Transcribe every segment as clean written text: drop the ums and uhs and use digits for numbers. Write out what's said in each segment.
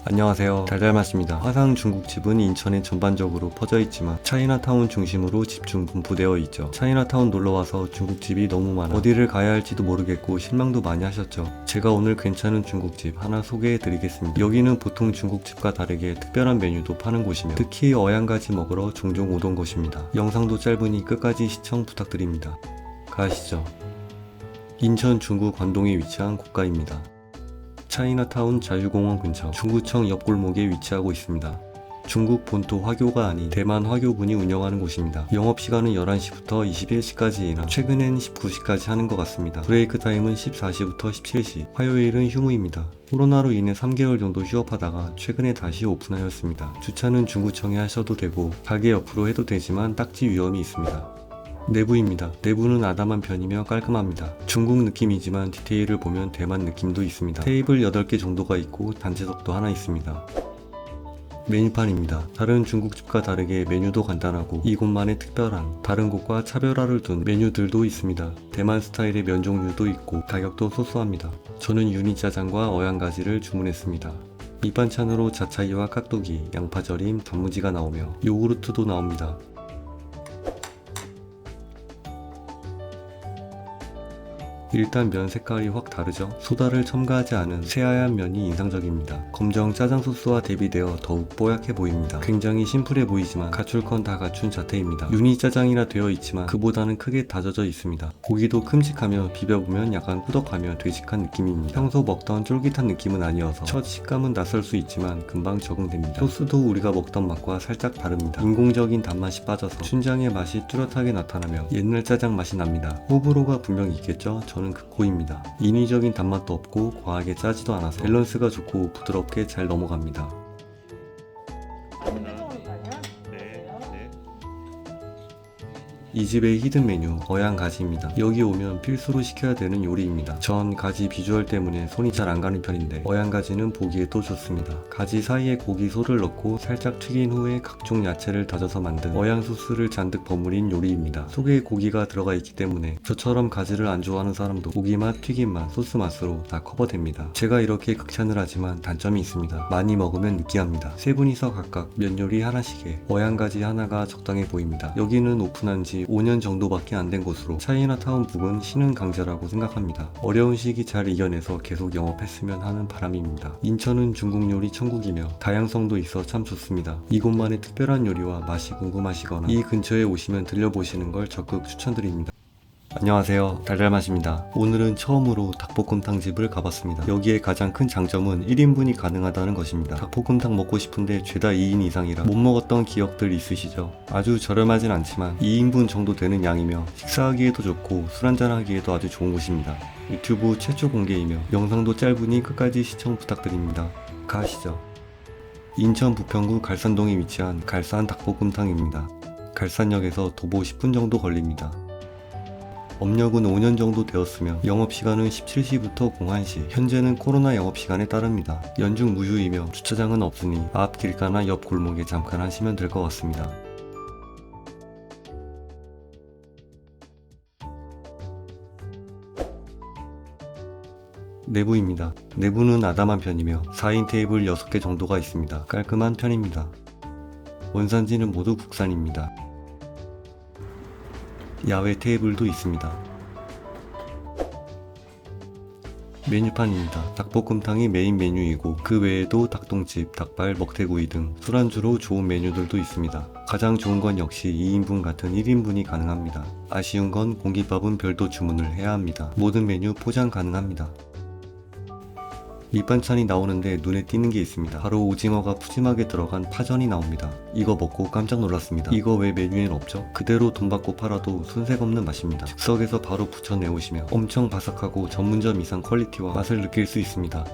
안녕하세요, 달달맛입니다. 화상 중국집은 인천에 전반적으로 퍼져 있지만 차이나타운 중심으로 집중 분포되어 있죠. 차이나타운 놀러와서 중국집이 너무 많아 어디를 가야 할지도 모르겠고 실망도 많이 하셨죠. 제가 오늘 괜찮은 중국집 하나 소개해 드리겠습니다. 여기는 보통 중국집과 다르게 특별한 메뉴도 파는 곳이며 특히 어양가지 먹으러 종종 오던 곳입니다. 영상도 짧으니 끝까지 시청 부탁드립니다. 가시죠. 인천 중구 관동에 위치한 고가입니다. 차이나타운 자유공원 근처 중구청 옆골목에 위치하고 있습니다. 중국 본토 화교가 아닌 대만 화교분이 운영하는 곳입니다. 영업시간은 11시부터 21시까지이나 최근엔 19시까지 하는 것 같습니다. 브레이크 타임은 14시부터 17시, 화요일은 휴무입니다. 코로나로 인해 3개월 정도 휴업하다가 최근에 다시 오픈하였습니다. 주차는 중구청에 하셔도 되고 가게 옆으로 해도 되지만 딱지 위험이 있습니다. 내부입니다. 내부는 아담한 편이며 깔끔합니다. 중국 느낌이지만 디테일을 보면 대만 느낌도 있습니다. 테이블 8개 정도가 있고 단체석도 하나 있습니다. 메뉴판입니다. 다른 중국집과 다르게 메뉴도 간단하고 이곳만의 특별한 다른 곳과 차별화를 둔 메뉴들도 있습니다. 대만 스타일의 면 종류도 있고 가격도 소소합니다. 저는 유니짜장과 어양가지를 주문했습니다. 밑반찬으로 자차이와 깍두기, 양파절임, 단무지가 나오며 요구르트도 나옵니다. 일단 면 색깔이 확 다르죠? 소다를 첨가하지 않은 새하얀 면이 인상적입니다. 검정 짜장 소스와 대비되어 더욱 뽀얗게 보입니다. 굉장히 심플해 보이지만 갖출 건 다 갖춘 자태입니다. 유니 짜장이라 되어 있지만 그보다는 크게 다져져 있습니다. 고기도 큼직하며 비벼보면 약간 꾸덕하며 되직한 느낌입니다. 평소 먹던 쫄깃한 느낌은 아니어서 첫 식감은 낯설 수 있지만 금방 적응됩니다. 소스도 우리가 먹던 맛과 살짝 다릅니다. 인공적인 단맛이 빠져서 춘장의 맛이 뚜렷하게 나타나며 옛날 짜장 맛이 납니다. 호불호가 분명 있겠죠? 저는 극호입니다. 인위적인 단맛도 없고 과하게 짜지도 않아서 밸런스가 좋고 부드럽게 잘 넘어갑니다. 이 집의 히든 메뉴 어양가지입니다. 여기 오면 필수로 시켜야 되는 요리입니다. 전 가지 비주얼 때문에 손이 잘 안 가는 편인데 어양가지는 보기에도 좋습니다. 가지 사이에 고기 소를 넣고 살짝 튀긴 후에 각종 야채를 다져서 만든 어양 소스를 잔뜩 버무린 요리입니다. 속에 고기가 들어가 있기 때문에 저처럼 가지를 안 좋아하는 사람도 고기 맛, 튀김 맛, 소스 맛으로 다 커버됩니다. 제가 이렇게 극찬을 하지만 단점이 있습니다. 많이 먹으면 느끼합니다. 세 분이서 각각 면 요리 하나씩에 어양가지 하나가 적당해 보입니다. 여기는 오픈한 지 5년 정도밖에 안 된 곳으로 차이나타운 부근 신흥 강자라고 생각합니다. 어려운 시기 잘 이겨내서 계속 영업했으면 하는 바람입니다. 인천은 중국 요리 천국이며 다양성도 있어 참 좋습니다. 이곳만의 특별한 요리와 맛이 궁금하시거나 이 근처에 오시면 들려보시는 걸 적극 추천드립니다. 안녕하세요, 달달맛입니다. 오늘은 처음으로 닭볶음탕 집을 가봤습니다. 여기에 가장 큰 장점은 1인분이 가능하다는 것입니다. 닭볶음탕 먹고 싶은데 죄다 2인 이상이라 못 먹었던 기억들 있으시죠? 아주 저렴하진 않지만 2인분 정도 되는 양이며 식사하기에도 좋고 술 한잔 하기에도 아주 좋은 곳입니다. 유튜브 최초 공개이며 영상도 짧으니 끝까지 시청 부탁드립니다. 가시죠. 인천 부평구 갈산동에 위치한 갈산 닭볶음탕입니다. 갈산역에서 도보 10분 정도 걸립니다. 업력은 5년 정도 되었으며 영업시간은 17시부터 01시, 현재는 코로나 영업시간에 따릅니다. 연중 무휴이며 주차장은 없으니 앞 길가나 옆 골목에 잠깐 하시면 될 것 같습니다. 내부입니다. 내부는 아담한 편이며 4인 테이블 6개 정도가 있습니다. 깔끔한 편입니다. 원산지는 모두 국산입니다. 야외 테이블도 있습니다. 메뉴판입니다. 닭볶음탕이 메인 메뉴이고 그 외에도 닭똥집, 닭발, 먹태구이 등 술안주로 좋은 메뉴들도 있습니다. 가장 좋은 건 역시 2인분 같은 1인분이 가능합니다. 아쉬운 건 공깃밥은 별도 주문을 해야 합니다. 모든 메뉴 포장 가능합니다. 밑반찬이 나오는데 눈에 띄는 게 있습니다. 바로 오징어가 푸짐하게 들어간 파전이 나옵니다. 이거 먹고 깜짝 놀랐습니다. 이거 왜 메뉴엔 없죠? 그대로 돈 받고 팔아도 손색 없는 맛입니다. 즉석에서 바로 부쳐 내오시면 엄청 바삭하고 전문점 이상 퀄리티와 맛을 느낄 수 있습니다.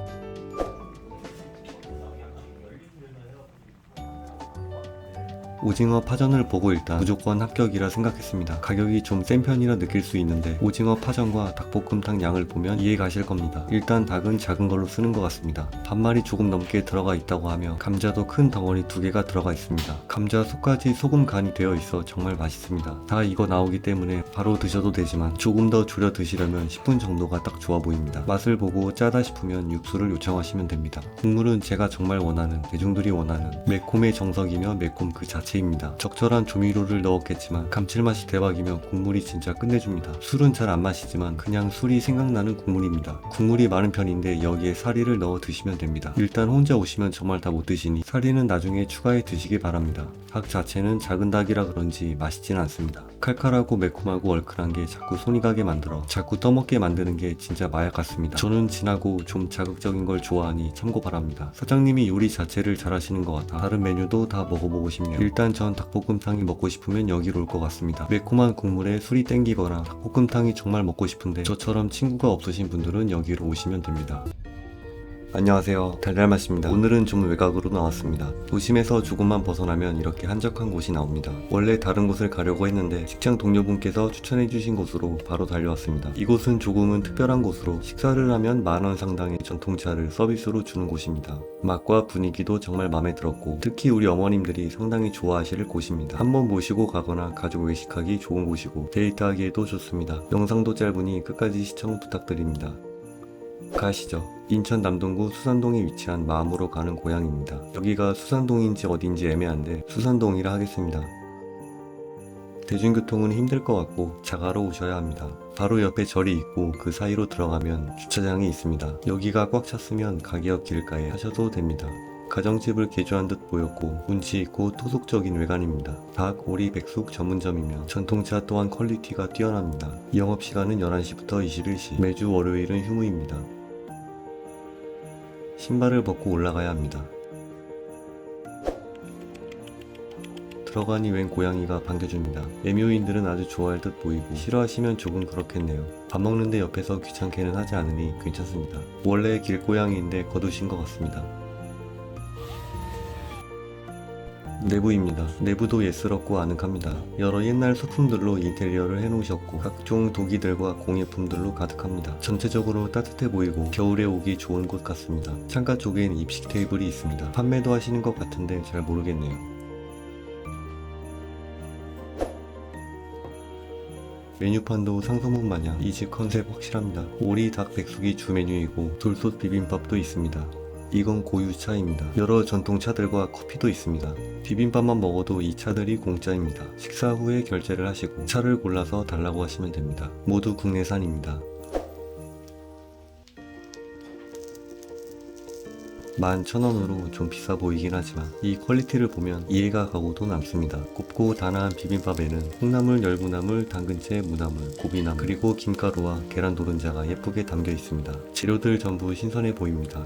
오징어 파전을 보고 일단 무조건 합격이라 생각했습니다. 가격이 좀 센 편이라 느낄 수 있는데 오징어 파전과 닭볶음탕 양을 보면 이해 가실 겁니다. 일단 닭은 작은 걸로 쓰는 것 같습니다. 반마리 조금 넘게 들어가 있다고 하며 감자도 큰 덩어리 2개가 들어가 있습니다. 감자 속까지 소금 간이 되어 있어 정말 맛있습니다. 다 익어 나오기 때문에 바로 드셔도 되지만 조금 더 졸여 드시려면 10분 정도가 딱 좋아 보입니다. 맛을 보고 짜다 싶으면 육수를 요청하시면 됩니다. 국물은 제가 정말 원하는, 대중들이 원하는 매콤의 정석이며 매콤 그 자체입니다. 적절한 조미료를 넣었겠지만 감칠맛이 대박이며 국물이 진짜 끝내줍니다. 술은 잘 안 마시지만 그냥 술이 생각나는 국물입니다. 국물이 많은 편인데 여기에 사리를 넣어 드시면 됩니다. 일단 혼자 오시면 정말 다 못 드시니 사리는 나중에 추가해 드시길 바랍니다. 닭 자체는 작은 닭이라 그런지 맛있진 않습니다. 칼칼하고 매콤하고 얼큰한 게 자꾸 손이 가게 만들어 자꾸 떠먹게 만드는 게 진짜 마약 같습니다. 저는 진하고 좀 자극적인 걸 좋아하니 참고 바랍니다. 사장님이 요리 자체를 잘하시는 것 같아 다른 메뉴도 다 먹어보고 싶네요. 일단 전 닭볶음탕이 먹고 싶으면 여기로 올 것 같습니다. 매콤한 국물에 술이 땡기거나 닭볶음탕이 정말 먹고 싶은데 저처럼 친구가 없으신 분들은 여기로 오시면 됩니다. 안녕하세요, 달달맛입니다. 오늘은 좀 외곽으로 나왔습니다. 도심에서 조금만 벗어나면 이렇게 한적한 곳이 나옵니다. 원래 다른 곳을 가려고 했는데 직장 동료분께서 추천해주신 곳으로 바로 달려왔습니다. 이곳은 조금은 특별한 곳으로 식사를 하면 10,000원 상당의 전통차를 서비스로 주는 곳입니다. 맛과 분위기도 정말 마음에 들었고 특히 우리 어머님들이 상당히 좋아하실 곳입니다. 한번 모시고 가거나 가족 외식하기 좋은 곳이고 데이트하기에도 좋습니다. 영상도 짧으니 끝까지 시청 부탁드립니다. 가시죠. 인천 남동구 수산동에 위치한 마음으로 가는 고향입니다. 여기가 수산동인지 어딘지 애매한데 수산동이라 하겠습니다. 대중교통은 힘들 것 같고 자가로 오셔야 합니다. 바로 옆에 절이 있고 그 사이로 들어가면 주차장이 있습니다. 여기가 꽉 찼으면 가게옆 길가에 하셔도 됩니다. 가정집을 개조한 듯 보였고 운치 있고 토속적인 외관입니다. 닭, 오리, 백숙 전문점이며 전통차 또한 퀄리티가 뛰어납니다. 영업시간은 11시부터 21시, 매주 월요일은 휴무입니다. 신발을 벗고 올라가야 합니다. 들어가니 웬 고양이가 반겨줍니다. 애묘인들은 아주 좋아할 듯 보이고 싫어하시면 조금 그렇겠네요. 밥 먹는데 옆에서 귀찮게는 하지 않으니 괜찮습니다. 원래 길고양이인데 거두신 것 같습니다. 내부입니다. 내부도 예스럽고 아늑합니다. 여러 옛날 소품들로 인테리어를 해놓으셨고 각종 도기들과 공예품들로 가득합니다. 전체적으로 따뜻해 보이고 겨울에 오기 좋은 곳 같습니다. 창가 쪽엔 입식 테이블이 있습니다. 판매도 하시는 것 같은데 잘 모르겠네요. 메뉴판도 상소문 마냥 이 집 컨셉 확실합니다. 오리, 닭, 백숙이 주 메뉴이고 돌솥 비빔밥도 있습니다. 이건 고유차입니다. 여러 전통차들과 커피도 있습니다. 비빔밥만 먹어도 이 차들이 공짜입니다. 식사 후에 결제를 하시고 차를 골라서 달라고 하시면 됩니다. 모두 국내산입니다. 11,000원으로 좀 비싸 보이긴 하지만 이 퀄리티를 보면 이해가 가고도 남습니다. 곱고 단아한 비빔밥에는 콩나물, 열무나물, 당근채, 무나물, 고비나물 그리고 김가루와 계란 노른자가 예쁘게 담겨 있습니다. 재료들 전부 신선해 보입니다.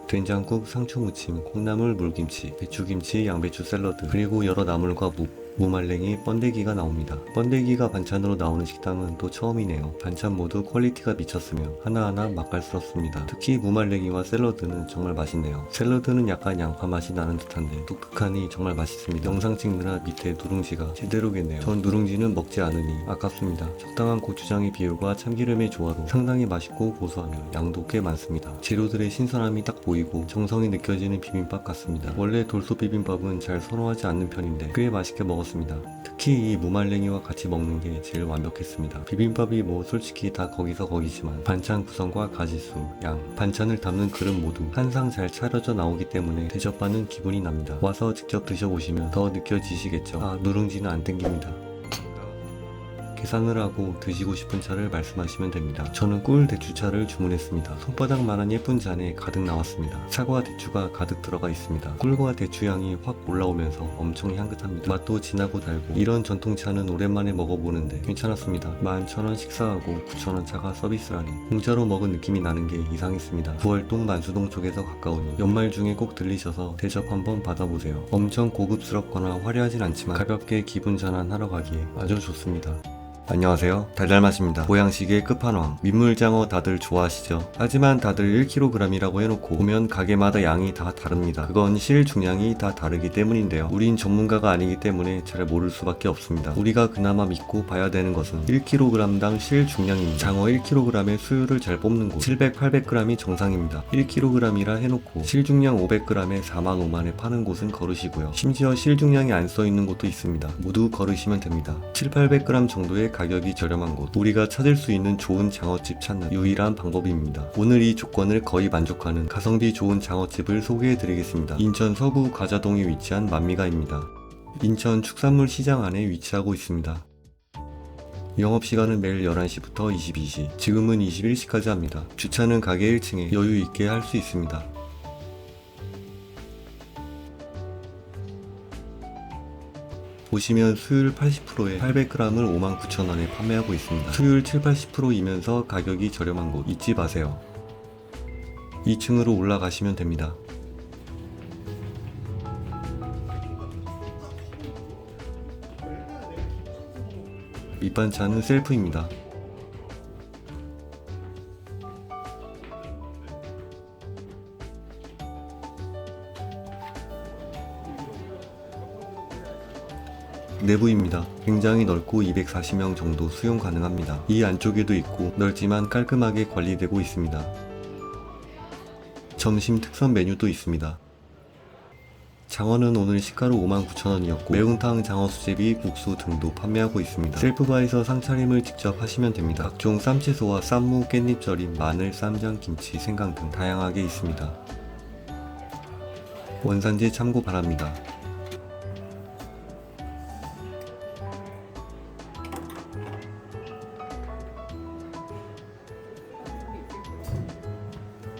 된장국, 상추무침, 콩나물, 물김치, 배추김치, 양배추 샐러드 그리고 여러 나물과 무말랭이, 번데기가 나옵니다. 번데기가 반찬으로 나오는 식당은 또 처음이네요. 반찬 모두 퀄리티가 미쳤으며 하나하나 맛깔스럽습니다. 특히 무말랭이와 샐러드는 정말 맛있네요. 샐러드는 약간 양파 맛이 나는 듯한데 독특하니 정말 맛있습니다. 영상 찍느라 밑에 누룽지가 제대로겠네요. 전 누룽지는 먹지 않으니 아깝습니다. 적당한 고추장의 비율과 참기름의 조화로 상당히 맛있고 고소하며 양도 꽤 많습니다. 재료들의 신선함이 딱 보이고 정성이 느껴지는 비빔밥 같습니다. 원래 돌솥 비빔밥은 잘 선호하지 않는 편인데 꽤 맛있게 먹었습니다. 특히 이 무말랭이와 같이 먹는 게 제일 완벽했습니다. 비빔밥이 뭐 솔직히 다 거기서 거기지만 반찬 구성과 가지수, 양, 반찬을 담는 그릇 모두 한상 잘 차려져 나오기 때문에 대접받는 기분이 납니다. 와서 직접 드셔보시면 더 느껴지시겠죠. 아, 누룽지는 안 땡깁니다. 계산을 하고 드시고 싶은 차를 말씀하시면 됩니다. 저는 꿀 대추차를 주문했습니다. 손바닥만한 예쁜 잔에 가득 나왔습니다. 사과 대추가 가득 들어가 있습니다. 꿀과 대추 향이 확 올라오면서 엄청 향긋합니다. 맛도 진하고 달고 이런 전통차는 오랜만에 먹어보는데 괜찮았습니다. 11,000원 식사하고 9,000원 차가 서비스라니 공짜로 먹은 느낌이 나는 게 이상했습니다. 구월동 만수동 쪽에서 가까우니 연말 중에 꼭 들리셔서 대접 한번 받아보세요. 엄청 고급스럽거나 화려하진 않지만 가볍게 기분 전환하러 가기에 아주 좋습니다. 안녕하세요, 달달맛입니다. 보양식의 끝판왕 민물장어 다들 좋아하시죠? 하지만 다들 1kg이라고 해놓고 보면 가게마다 양이 다 다릅니다. 그건 실 중량이 다 다르기 때문인데요. 우린 전문가가 아니기 때문에 잘 모를 수밖에 없습니다. 우리가 그나마 믿고 봐야 되는 것은 1kg당 실 중량입니다. 장어 1kg의 수율을 잘 뽑는 곳 700, 800g이 정상입니다. 1kg이라 해놓고 실 중량 500g에 4만 5만에 파는 곳은 거르시고요. 심지어 실 중량이 안 써있는 곳도 있습니다. 모두 거르시면 됩니다. 7, 800g 정도의 가격이 저렴한 곳, 우리가 찾을 수 있는 좋은 장어집 찾는 유일한 방법입니다. 오늘 이 조건을 거의 만족하는 가성비 좋은 장어집을 소개해드리겠습니다. 인천 서구 가자동에 위치한 만미가입니다. 인천 축산물 시장 안에 위치하고 있습니다. 영업시간은 매일 11시부터 22시, 지금은 21시까지 합니다. 주차는 가게 1층에 여유있게 할 수 있습니다. 보시면 수율 80%에 800g을 59,000원에 판매하고 있습니다. 수율 7, 80%이면서 가격이 저렴한 곳 잊지 마세요. 2층으로 올라가시면 됩니다. 밑반찬은 셀프입니다. 내부입니다. 굉장히 넓고 240명 정도 수용 가능합니다. 이 안쪽에도 있고 넓지만 깔끔하게 관리되고 있습니다. 점심 특선 메뉴도 있습니다. 장어는 오늘 시가로 59,000원이었고 매운탕, 장어 수제비, 국수 등도 판매하고 있습니다. 셀프바에서 상차림을 직접 하시면 됩니다. 각종 쌈채소와 쌈무, 깻잎절임, 마늘, 쌈장, 김치, 생강 등 다양하게 있습니다. 원산지 참고 바랍니다.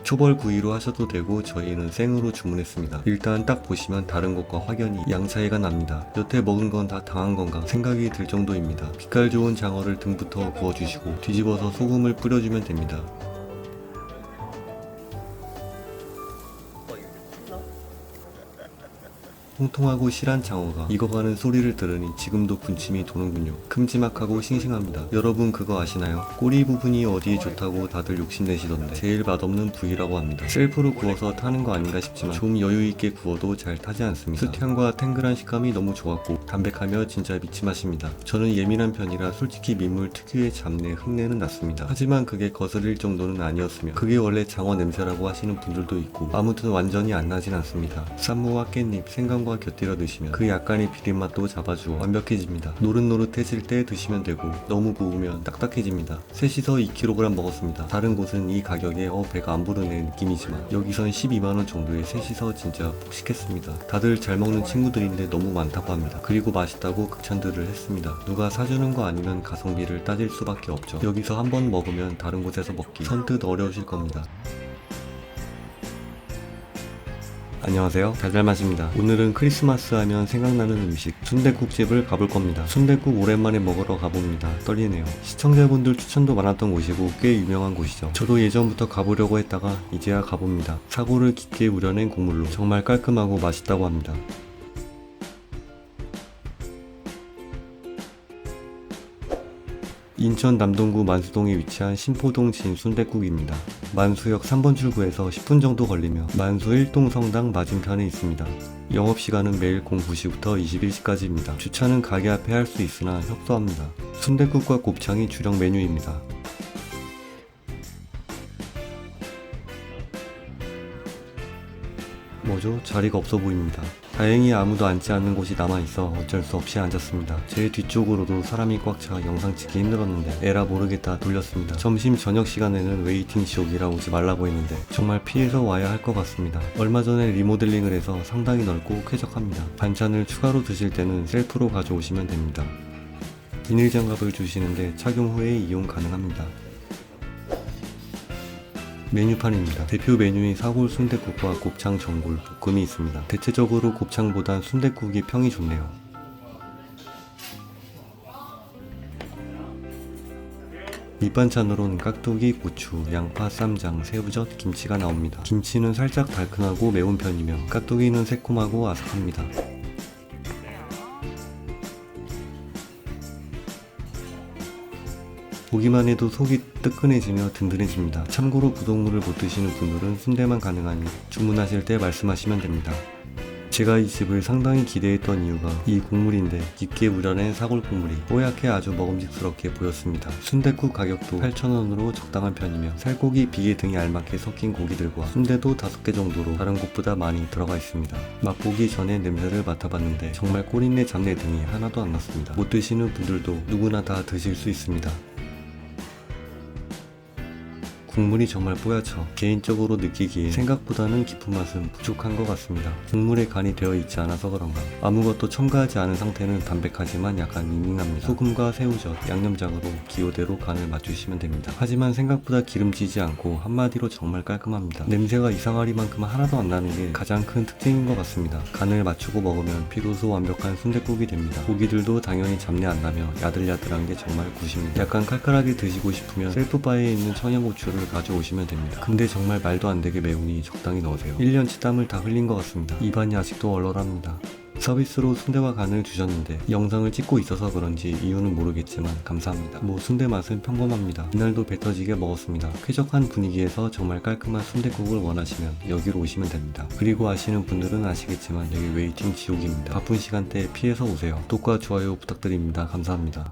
초벌 구이로 하셔도 되고 저희는 생으로 주문했습니다. 일단 딱 보시면 다른 것과 확연히 양 차이가 납니다. 여태 먹은 건 다 당한 건가 생각이 들 정도입니다. 빛깔 좋은 장어를 등부터 구워주시고 뒤집어서 소금을 뿌려주면 됩니다. 통통하고 실한 장어가 익어가는 소리를 들으니 지금도 군침이 도는군요. 큼지막하고 싱싱합니다. 여러분 그거 아시나요? 꼬리 부분이 어디에 좋다고 다들 욕심내시던데 제일 맛없는 부위라고 합니다. 셀프로 구워서 타는 거 아닌가 싶지만 좀 여유있게 구워도 잘 타지 않습니다. 숯향과 탱글한 식감이 너무 좋았고 담백하며 진짜 미치 맛입니다. 저는 예민한 편이라 솔직히 민물 특유의 잡내, 흙내는 났습니다. 하지만 그게 거슬릴 정도는 아니었으며 그게 원래 장어 냄새라고 하시는 분들도 있고 아무튼 완전히 안 나진 않습니다. 쌈무와 깻잎, 생강 과 곁들여 드시면 그 약간의 비린맛도 잡아주어 완벽해집니다. 노릇노릇해질 때 드시면 되고 너무 구우면 딱딱해집니다. 셋이서 2kg 먹었습니다. 다른 곳은 이 가격에 배가 안 부르네 느낌이지만 여기선 12만원 정도에 셋이서 진짜 폭식했습니다. 다들 잘 먹는 친구들인데 너무 많다고 합니다. 그리고 맛있다고 극찬들을 했습니다. 누가 사주는 거 아니면 가성비를 따질 수밖에 없죠. 여기서 한번 먹으면 다른 곳에서 먹기 선뜻 어려우실 겁니다. 안녕하세요, 달달맛입니다. 오늘은 크리스마스 하면 생각나는 음식 순댓국집을 가볼 겁니다. 순댓국 오랜만에 먹으러 가봅니다. 떨리네요. 시청자분들 추천도 많았던 곳이고 꽤 유명한 곳이죠. 저도 예전부터 가보려고 했다가 이제야 가봅니다. 사고를 깊게 우려낸 국물로 정말 깔끔하고 맛있다고 합니다. 인천 남동구 만수동에 위치한 신포동 진순댓국입니다. 만수역 3번 출구에서 10분 정도 걸리며 만수 1동 성당 맞은편에 있습니다. 영업시간은 매일 09시부터 21시까지입니다. 주차는 가게 앞에 할 수 있으나 협소합니다. 순댓국과 곱창이 주력 메뉴입니다. 뭐죠? 자리가 없어 보입니다. 다행히 아무도 앉지 않는 곳이 남아있어 어쩔 수 없이 앉았습니다. 제 뒤쪽으로도 사람이 꽉 차 영상 찍기 힘들었는데 에라 모르겠다 돌렸습니다. 점심 저녁 시간에는 웨이팅 지옥이라 오지 말라고 했는데 정말 피해서 와야 할 것 같습니다. 얼마 전에 리모델링을 해서 상당히 넓고 쾌적합니다. 반찬을 추가로 드실 때는 셀프로 가져오시면 됩니다. 비닐장갑을 주시는데 착용 후에 이용 가능합니다. 메뉴판입니다. 대표 메뉴인 사골 순댓국과 곱창 전골, 볶음이 있습니다. 대체적으로 곱창보단 순댓국이 평이 좋네요. 밑반찬으로는 깍두기, 고추, 양파, 쌈장, 새우젓, 김치가 나옵니다. 김치는 살짝 달큰하고 매운 편이며 깍두기는 새콤하고 아삭합니다. 보기만 해도 속이 뜨끈해지며 든든해집니다. 참고로 부속물을 못 드시는 분들은 순대만 가능하니 주문하실 때 말씀하시면 됩니다. 제가 이 집을 상당히 기대했던 이유가 이 국물인데 깊게 우려낸 사골 국물이 뽀얗게 아주 먹음직스럽게 보였습니다. 순댓국 가격도 8,000원으로 적당한 편이며 살코기, 비계 등이 알맞게 섞인 고기들과 순대도 5개 정도로 다른 곳보다 많이 들어가 있습니다. 맛보기 전에 냄새를 맡아봤는데 정말 꼬린내, 잡내 등이 하나도 안 났습니다. 못 드시는 분들도 누구나 다 드실 수 있습니다. 국물이 정말 뽀얗죠. 개인적으로 느끼기에 생각보다는 깊은 맛은 부족한 것 같습니다. 국물에 간이 되어 있지 않아서 그런가. 아무것도 첨가하지 않은 상태는 담백하지만 약간 밍밍합니다. 소금과 새우젓, 양념장으로 기호대로 간을 맞추시면 됩니다. 하지만 생각보다 기름지지 않고 한마디로 정말 깔끔합니다. 냄새가 이상하리만큼 하나도 안 나는 게 가장 큰 특징인 것 같습니다. 간을 맞추고 먹으면 비로소 완벽한 순댓국이 됩니다. 고기들도 당연히 잡내 안 나며 야들야들한 게 정말 굿입니다. 약간 칼칼하게 드시고 싶으면 셀프바에 있는 청양고추를 가져오시면 됩니다. 근데 정말 말도 안 되게 매우니 적당히 넣으세요. 1년치 땀을 다 흘린 것 같습니다. 입안이 아직도 얼얼합니다. 서비스로 순대와 간을 주셨는데 영상을 찍고 있어서 그런지 이유는 모르겠지만 감사합니다. 뭐 순대 맛은 평범합니다. 이날도 배 터지게 먹었습니다. 쾌적한 분위기에서 정말 깔끔한 순댓국을 원하시면 여기로 오시면 됩니다. 그리고 아시는 분들은 아시겠지만 여기 웨이팅 지옥입니다. 바쁜 시간대에 피해서 오세요. 구독과 좋아요 부탁드립니다. 감사합니다.